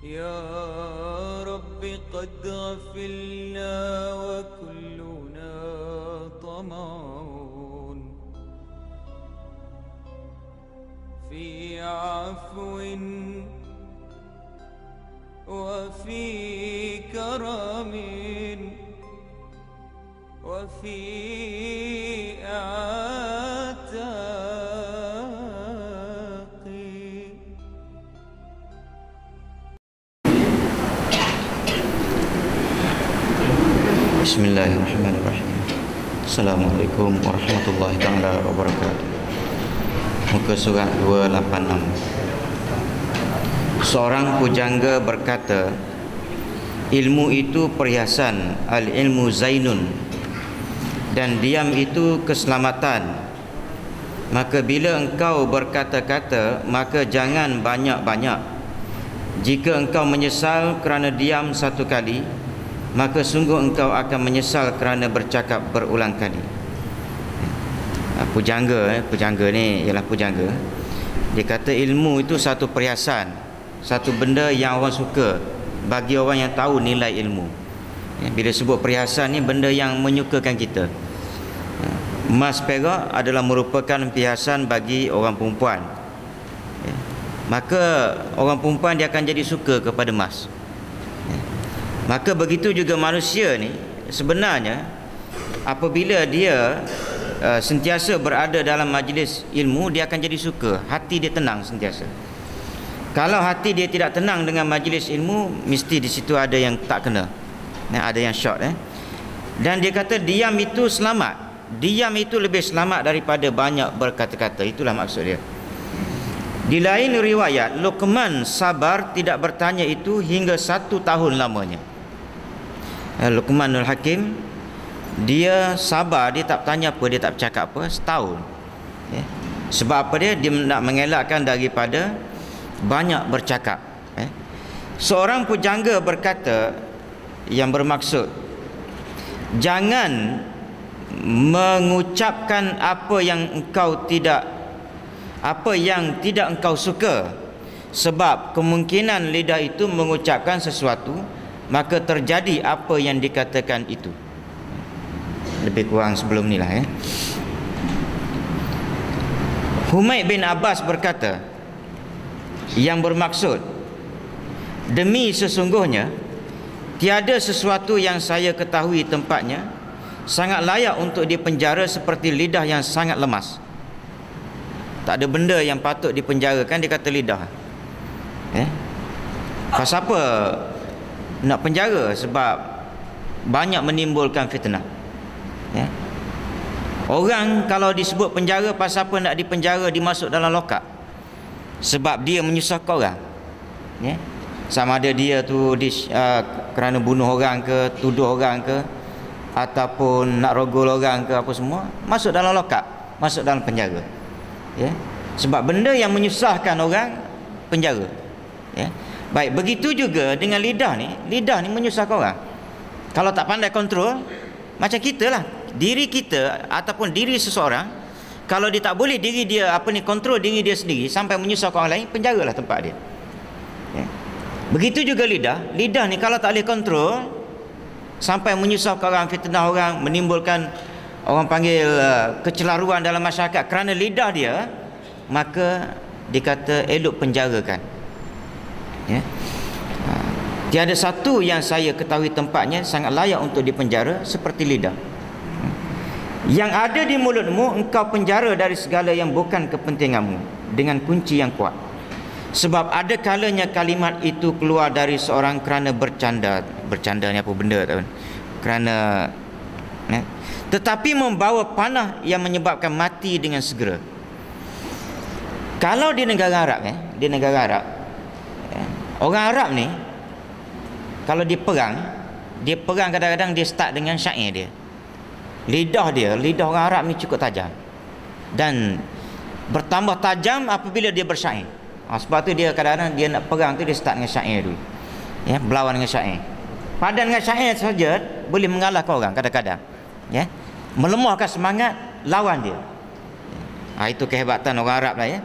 يا رب قد غفلنا وكلنا طمع في عفو وفي كرم وفي عتاق. Bismillahirrahmanirrahim. Assalamualaikum warahmatullahi taala wabarakatuh. Muka surat 286. Seorang pujangga berkata, ilmu itu perhiasan, al-ilmu zainun, dan diam itu keselamatan. Maka bila engkau berkata-kata, maka jangan banyak-banyak. Jika engkau menyesal kerana diam satu kali, maka sungguh engkau akan menyesal kerana bercakap berulang kali. Pujangga ni ialah pujangga. Dia kata ilmu itu satu perhiasan, satu benda yang orang suka bagi orang yang tahu nilai ilmu. Bila sebut perhiasan ni, benda yang menyukakan kita. Emas, perak adalah merupakan perhiasan bagi orang perempuan. Maka orang perempuan dia akan jadi suka kepada emas. Maka begitu juga manusia ni, sebenarnya apabila dia sentiasa berada dalam majlis ilmu, dia akan jadi suka, hati dia tenang sentiasa. Kalau hati dia tidak tenang dengan majlis ilmu, mesti di situ ada yang tak kena, ada yang short. Dan dia kata diam itu selamat, diam itu lebih selamat daripada banyak berkata-kata. Itulah maksud dia. Di lain riwayat, Luqman sabar tidak bertanya itu hingga 1 tahun lamanya. Luqmanul Hakim, dia sabar, dia tak tanya apa, dia tak bercakap apa setahun. Sebab apa dia? Dia nak mengelakkan daripada banyak bercakap. Seorang pujangga berkata, yang bermaksud, jangan mengucapkan apa yang tidak engkau suka, sebab kemungkinan lidah itu mengucapkan sesuatu, maka terjadi apa yang dikatakan itu. Lebih kurang sebelum ni lah. Humaid bin Abbas berkata, yang bermaksud, demi sesungguhnya tiada sesuatu yang saya ketahui tempatnya sangat layak untuk dipenjara seperti lidah yang sangat lemas. Tak ada benda yang patut dipenjarakan, dia kata lidah. Pasal apa nak penjara? Sebab banyak menimbulkan fitnah. Orang kalau disebut penjara, pasal apa nak dipenjara, dimasuk dalam lokap? Sebab dia menyusahkan orang. Sama ada dia tu kerana bunuh orang ke, tuduh orang ke, ataupun nak rogol orang ke, apa semua, masuk dalam lokap, masuk dalam penjara. Sebab benda yang menyusahkan orang, penjara. Baik, begitu juga dengan lidah ni. Lidah ni menyusahkan orang. Kalau tak pandai kontrol, macam kita lah, diri kita ataupun diri seseorang, kalau dia tak boleh diri dia kontrol diri dia sendiri sampai menyusahkan orang lain, penjaralah tempat dia. Begitu juga lidah. Lidah ni kalau tak boleh kontrol sampai menyusahkan orang, fitnah orang, menimbulkan orang panggil kecelaruan dalam masyarakat kerana lidah dia, maka dikata elok penjarakan. Tiada satu yang saya ketahui tempatnya sangat layak untuk dipenjara seperti lidah. Yang ada di mulutmu engkau penjara dari segala yang bukan kepentinganmu dengan kunci yang kuat. Sebab ada kalanya kalimat itu keluar dari seorang kerana bercanda. Bercanda ni apa benda tak? Kerana tetapi membawa panah yang menyebabkan mati dengan segera. Kalau di negara Arab, di negara Arab, orang Arab ni kalau dia perang kadang-kadang dia start dengan syair dia. Lidah orang Arab ni cukup tajam, dan bertambah tajam apabila dia bersyair. Sebab tu dia kadang-kadang dia nak perang tu dia start dengan syair dulu. Berlawan dengan syair. Padan dengan syair saja boleh mengalahkan orang kadang-kadang. Melemahkan semangat lawan dia. Itu kehebatan orang Arab lah.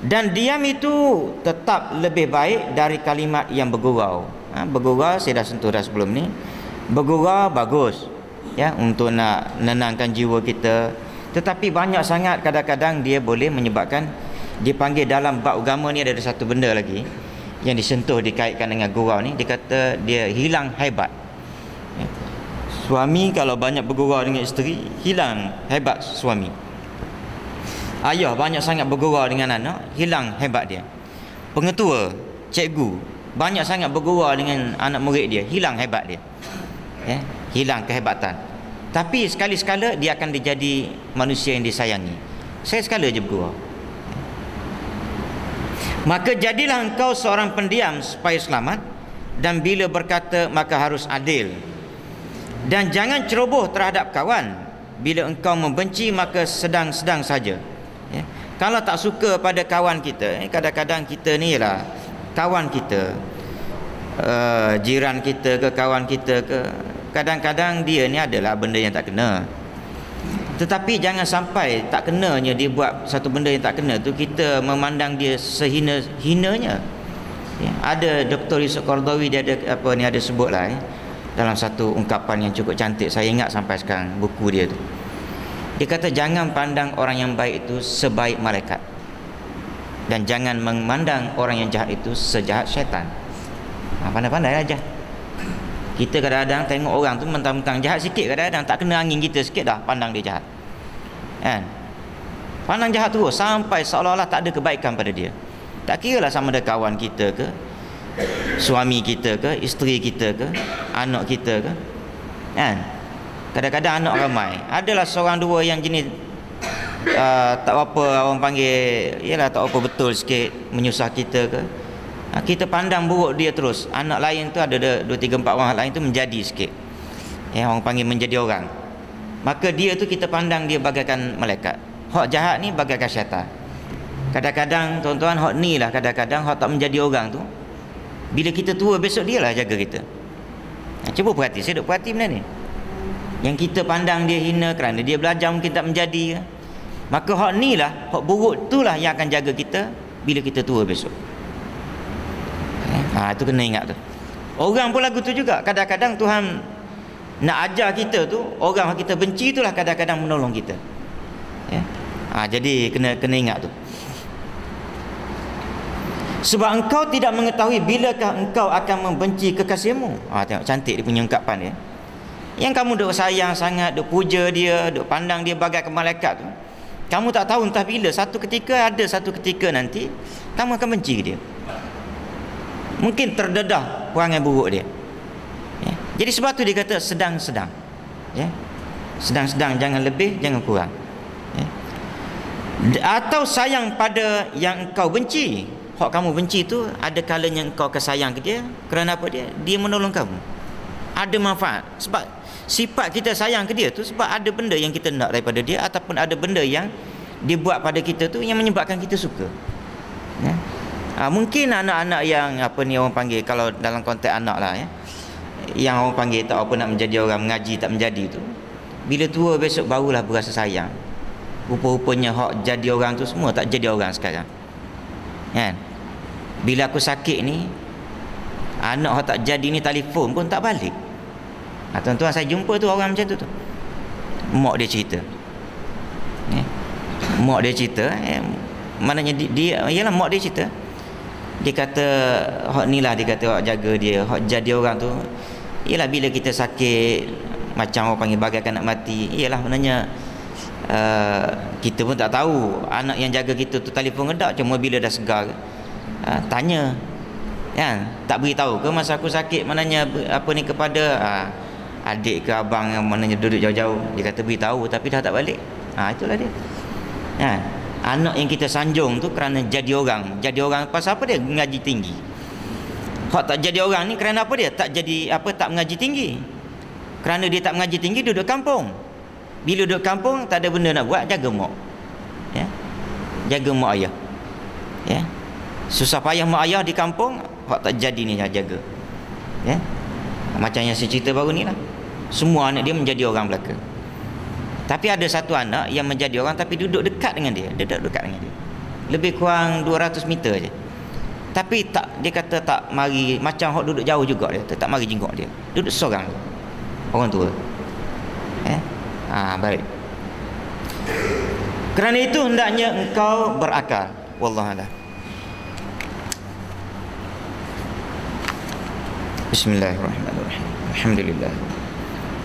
Dan diam itu tetap lebih baik dari kalimat yang bergurau. Bergurau saya dah sentuh dah sebelum ni. Bergurau bagus, ya, untuk nak menenangkan jiwa kita. Tetapi banyak sangat kadang-kadang dia boleh menyebabkan, dipanggil dalam bab agama ni ada satu benda lagi yang disentuh dikaitkan dengan gurau ni. Dia kata dia hilang haibat, ya. Suami kalau banyak bergurau dengan isteri, hilang haibat suami. Ayah banyak sangat bergurau dengan anak, hilang haibat dia. Pengetua, cikgu banyak sangat bergurau dengan anak murid dia, hilang haibat dia, ya, hilang kehebatan. Tapi sekali-sekala dia akan dijadi manusia yang disayangi. Saya sekala je bergurau. Maka jadilah engkau seorang pendiam supaya selamat, dan bila berkata maka harus adil. Dan jangan ceroboh terhadap kawan. Bila engkau membenci maka sedang-sedang saja, ya. Kalau tak suka pada kawan kita, kadang-kadang kita ni lah kawan kita, jiran kita ke, kawan kita ke, kadang-kadang dia ni adalah benda yang tak kena. Tetapi jangan sampai tak kenanya dia buat satu benda yang tak kena tu, kita memandang dia sehina-hinanya, ya. Ada Dr. Yusuf Qaradawi, dia ada apa ni, ada sebut lah, ya, dalam satu ungkapan yang cukup cantik, saya ingat sampai sekarang buku dia tu. Dia kata jangan pandang orang yang baik itu sebaik malaikat, dan jangan memandang orang yang jahat itu sejahat syaitan. Pandai-pandai aja. Kita kadang-kadang tengok orang tu mentang-mentang jahat sikit, kadang-kadang tak kena angin kita sikit dah pandang dia jahat, kan? Pandang jahat terus sampai seolah-olah tak ada kebaikan pada dia. Tak kira lah sama ada kawan kita ke, suami kita ke, isteri kita ke, anak kita ke, kan? Kadang-kadang anak ramai, adalah seorang dua yang jenis tak apa, orang panggil ialah tak apa betul sikit, menyusah kita ke, kita pandang buruk dia terus. Anak lain tu ada 2, 3, 4 orang lain tu menjadi sikit, ya, orang panggil menjadi orang. Maka dia tu kita pandang dia bagaikan malaikat. Hak jahat ni bagaikan syaitan. Kadang-kadang tuan-tuan, hak ni lah kadang-kadang hak tak menjadi orang tu, bila kita tua besok dia lah jaga kita. Cuba perhati, saya duk perhati benda ni. Yang kita pandang dia hina kerana dia belajar mungkin tak menjadi, maka hak ni lah, hak buruk tu lah yang akan jaga kita bila kita tua besok. Itu kena ingat tu. Orang pun lagu tu juga. Kadang-kadang Tuhan nak ajar kita tu, orang yang kita benci itulah kadang-kadang menolong kita, ya. Jadi kena ingat tu. Sebab engkau tidak mengetahui bilakah engkau akan membenci kekasihmu. Tengok cantik dia punya ungkapan dia. Yang kamu duk sayang sangat, duk puja dia, duk pandang dia bagai malaikat tu, kamu tak tahu entah bila satu ketika nanti kamu akan benci dia. Mungkin terdedah perangai buruk dia, ya. Jadi sebab tu dia kata sedang-sedang, ya. Sedang-sedang, jangan lebih, jangan kurang, ya. Atau sayang pada yang engkau benci. Hak kamu benci tu ada kalanya engkau akan sayang ke dia. Kerana apa? Dia menolong kamu, ada manfaat. Sebab sifat kita sayang ke dia tu sebab ada benda yang kita nak daripada dia, ataupun ada benda yang dia buat pada kita tu yang menyebabkan kita suka, ya. Mungkin anak-anak yang apa ni orang panggil, kalau dalam konteks anak lah, ya, yang orang panggil tak apa nak menjadi orang, mengaji tak menjadi tu, bila tua besok barulah berasa sayang. Rupa-rupanya hak jadi orang tu semua tak jadi orang sekarang, kan? Bila aku sakit ni, anak hak tak jadi ni telefon pun tak balik. Tuan-tuan, saya jumpa tu orang macam tu tu. Mak dia cerita, ya. Mak dia cerita, maknanya dia ialah mak dia cerita. Dia kata hak ni lah, dia kata hak jaga dia, hak jadi orang tu ialah bila kita sakit, macam orang panggil bagaikan nak mati. Ialah maknanya kita pun tak tahu anak yang jaga kita tu telefon ngedak, cuma bila dah segar tanya, kan, tak beritahu ke masa aku sakit, maknanya apa ni kepada adik ke abang yang maknanya duduk jauh-jauh. Dia kata beritahu tapi dah tak balik. Itulah dia, kan? Anak yang kita sanjung tu kerana jadi orang. Jadi orang pasal apa? Dia mengaji tinggi. Hak tak jadi orang ni kerana apa? Dia tak jadi apa, tak mengaji tinggi. Kerana dia tak mengaji tinggi, duduk kampung. Bila duduk kampung tak ada benda nak buat, jaga mak, ya. Jaga mak ayah, ya. Susah payah mak ayah di kampung, hak tak jadi ni jaga, ya. Macam yang saya cerita baru ni lah. Semua anak dia menjadi orang belaka. Tapi ada satu anak yang menjadi orang tapi duduk dekat dengan dia. Dia duduk dekat dengan dia, lebih kurang 200 meter je. Tapi tak, dia kata tak mari, macam hok duduk jauh juga dia, tak mari jenguk dia. Duduk seorang orang tua. Baik. Kerana itu hendaknya engkau berakal. Wallahu a'lam. Bismillahirrahmanirrahim. Alhamdulillah.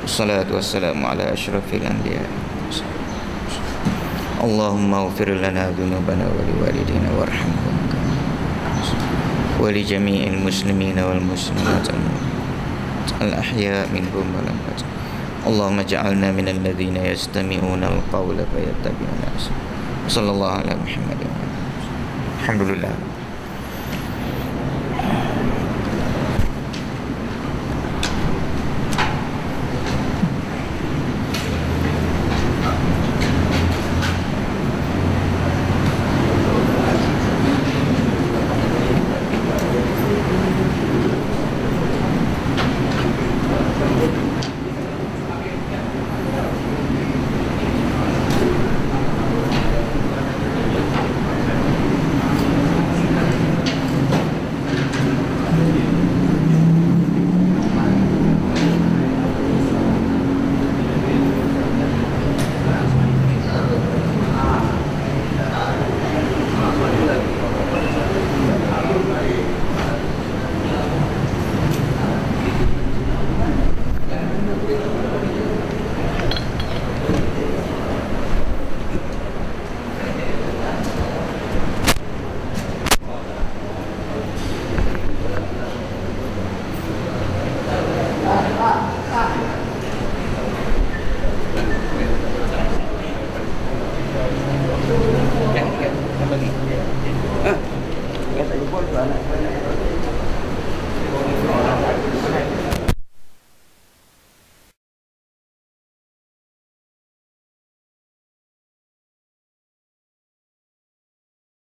Wassalatu wassalamu ala asyrafil anbiya. Allahumma ighfir lana dhunubana wa liwalidina warhamhum wa li jami'il muslimina wal muslimat al ahya minhum wal amwat. Allahumma ja'alna minal ladzina yastami'una al-qawla fayattabi'una ahsana. Sallallahu ala Muhammad. Alhamdulillah.